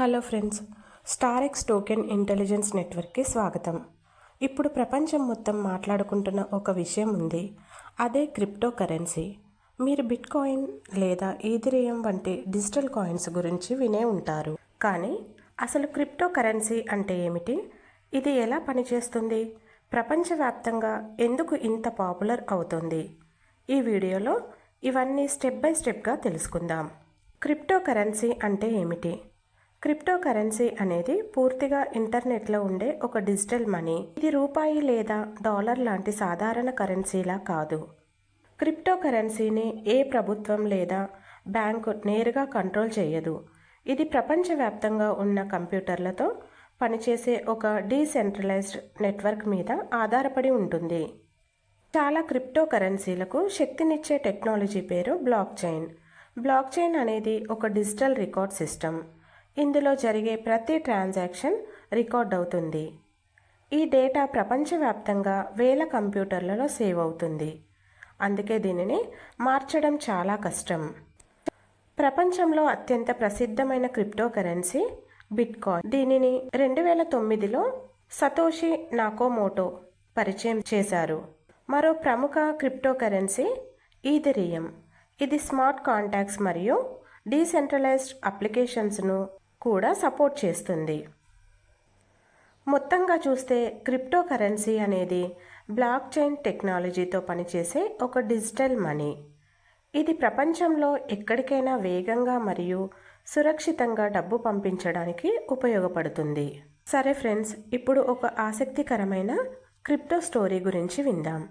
Hello friends, స్టారెక్స్ token intelligence నెట్వర్క్కి స్వాగతం. ఇప్పుడు ప్రపంచం మొత్తం మాట్లాడుకుంటున్న ఒక విషయం ఉంది. అదే క్రిప్టో కరెన్సీ. మీరు బిట్కాయిన్ లేదా ఈథెరియం వంటి డిజిటల్ కాయిన్స్ గురించి వినే ఉంటారు. కానీ అసలు క్రిప్టో కరెన్సీ అంటే ఏమిటి? ఇది ఎలా పనిచేస్తుంది? ప్రపంచవ్యాప్తంగా ఎందుకు ఇంత పాపులర్ అవుతుంది? ఈ వీడియోలో ఇవన్నీ స్టెప్ బై స్టెప్గా తెలుసుకుందాం. క్రిప్టో కరెన్సీ అంటే ఏమిటి? క్రిప్టో కరెన్సీ అనేది పూర్తిగా ఇంటర్నెట్లో ఉండే ఒక డిజిటల్ మనీ. ఇది రూపాయి లేదా డాలర్ లాంటి సాధారణ కరెన్సీలా కాదు. క్రిప్టో కరెన్సీని ఏ ప్రభుత్వం లేదా బ్యాంకు నేరుగా కంట్రోల్ చేయదు. ఇది ప్రపంచవ్యాప్తంగా ఉన్న కంప్యూటర్లతో పనిచేసే ఒక డీసెంట్రలైజ్డ్ నెట్వర్క్ మీద ఆధారపడి ఉంటుంది. చాలా క్రిప్టో కరెన్సీలకు శక్తినిచ్చే టెక్నాలజీ పేరు బ్లాక్ చైన్. బ్లాక్ చైన్ అనేది ఒక డిజిటల్ రికార్డ్ సిస్టమ్. ఇందులో జరిగే ప్రతి ట్రాన్సాక్షన్ రికార్డ్ అవుతుంది. ఈ డేటా ప్రపంచవ్యాప్తంగా వేల కంప్యూటర్లలో సేవ్ అవుతుంది. అందుకే దీనిని మార్చడం చాలా కష్టం. ప్రపంచంలో అత్యంత ప్రసిద్ధమైన క్రిప్టో కరెన్సీ బిట్కాయిన్. దీనిని 2009లో సతోషి నాకోమోటో పరిచయం చేశారు. మరో ప్రముఖ క్రిప్టో కరెన్సీ ఈథెరియం. ఇది స్మార్ట్ కాంట్రాక్ట్స్ మరియు డీసెంట్రలైజ్డ్ అప్లికేషన్స్ను కూడా సపోర్ట్ చేస్తుంది. మొత్తంగా చూస్తే క్రిప్టో కరెన్సీ అనేది బ్లాక్ చైన్ టెక్నాలజీతో పనిచేసే ఒక డిజిటల్ మనీ. ఇది ప్రపంచంలో ఎక్కడికైనా వేగంగా మరియు సురక్షితంగా డబ్బు పంపించడానికి ఉపయోగపడుతుంది. సరే ఫ్రెండ్స్, ఇప్పుడు ఒక ఆసక్తికరమైన క్రిప్టో స్టోరీ గురించి విందాం.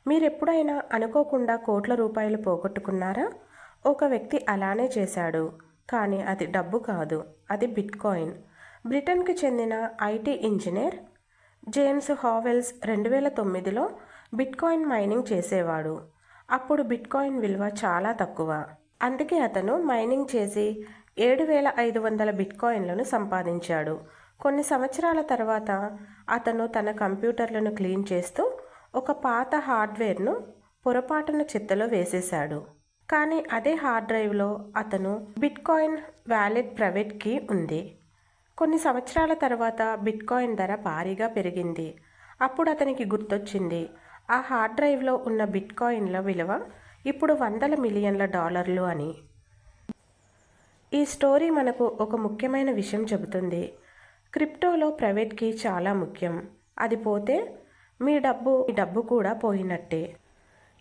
మీరెప్పుడైనా అనుకోకుండా కోట్ల రూపాయలు పోగొట్టుకున్నారా? ఒక వ్యక్తి అలానే చేశాడు. కానీ అది డబ్బు కాదు, అది బిట్కాయిన్. బ్రిటన్కి చెందిన ఐటీ ఇంజనీర్ జేమ్స్ హావెల్స్ 2009లో బిట్కాయిన్ మైనింగ్ చేసేవాడు. అప్పుడు బిట్కాయిన్ విలువ చాలా తక్కువ. అందుకే అతను మైనింగ్ చేసి 7,500 బిట్కాయిన్లను సంపాదించాడు. కొన్ని సంవత్సరాల తర్వాత అతను తన కంప్యూటర్లను క్లీన్ చేస్తూ ఒక పాత హార్డ్వేర్ను పొరపాటున చెత్తలో వేసేశాడు. కానీ అదే హార్డ్ డ్రైవ్లో అతను బిట్కాయిన్ వ్యాలెట్ ప్రైవేట్ కీ ఉంది. కొన్ని సంవత్సరాల తర్వాత బిట్కాయిన్ ధర భారీగా పెరిగింది. అప్పుడు అతనికి గుర్తొచ్చింది, ఆ హార్డ్ డ్రైవ్లో ఉన్న బిట్కాయిన్ల విలువ ఇప్పుడు $100 మిలియన్ల అని. ఈ స్టోరీ మనకు ఒక ముఖ్యమైన విషయం చెబుతుంది. క్రిప్టోలో ప్రైవేట్ కీ చాలా ముఖ్యం. అది పోతే మీ డబ్బు కూడా పోయినట్టే.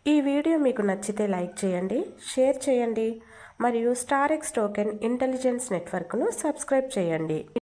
ఈ వీడియో మీకు నచ్చితే లైక్ చేయండి, షేర్ చేయండి మరియు స్టారెక్స్ టోకెన్ ఇంటెలిజెన్స్ నెట్వర్క్ను సబ్స్క్రైబ్ చేయండి.